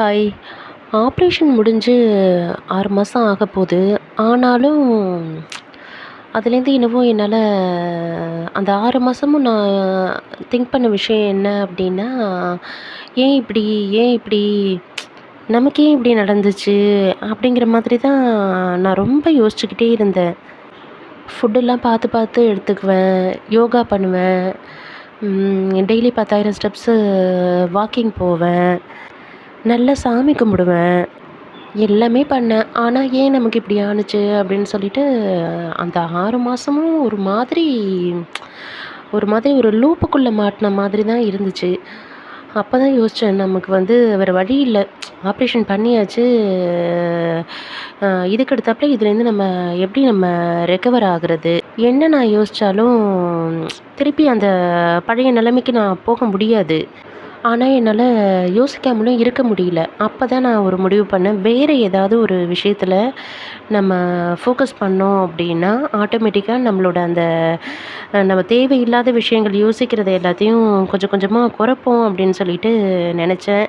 Hi. Operation முடிஞ்சு 6 மாதம் ஆகப்போது. ஆனாலும் அதுலேருந்து என்னவோ என்னால் அந்த 6 மாதமும் நான் திங்க் பண்ண விஷயம் என்ன அப்படின்னா, "ஏன் இப்படி? ஏன் இப்படி? நமக்கு ஏன் இப்படி நடந்துச்சு?" அப்படிங்கிற மாதிரி தான் நான் ரொம்ப யோசிச்சுக்கிட்டே இருந்தேன். ஃபுட்டெல்லாம் பார்த்து பார்த்து எடுத்துக்குவேன். யோகா பண்ணுவேன். டெய்லி 10,000 ஸ்டெப்ஸு வாக்கிங் போவேன். நல்லா சாமி கும்பிடுவேன். எல்லாமே பண்ணேன். ஆனா, ஏன் நமக்கு இப்படி ஆனுச்சு அப்படின்னு சொல்லிட்டு, அந்த 6 மாசமும் ஒரு மாதிரி ஒரு லூப்புக்குள்ள மாட்டுன மாதிரி தான் இருந்துச்சு. அப்பதான் யோசிச்சேன், நமக்கு வேற வழி இல்ல. ஆப்ரேஷன் பண்ணியாச்சு. இதுக்கு அடுத்தாப்புல இதுலேருந்து எப்படி ரெக்கவர் ஆகுறது? என்ன நான் யோசிச்சாலும், திருப்பி அந்த பழைய நிலைமைக்கு நான் போக முடியாது. ஆனா, என்னால யோசிக்காமலும் இருக்க முடியல. அப்பதான் நான் ஒரு முடிவு பண்ணேன். வேற ஏதாவது ஒரு விஷயத்துல நம்ம ஃபோக்கஸ் பண்ணோம் அப்படின்னா, ஆட்டோமேட்டிக்கா நம்மளோட அந்த நம்ம தேவையில்லாத விஷயங்கள் யோசிக்கிறது எல்லாத்தையும் கொஞ்சம் கொஞ்சமா குறைப்போம் அப்படின்னு சொல்லிட்டு நெனச்சேன்.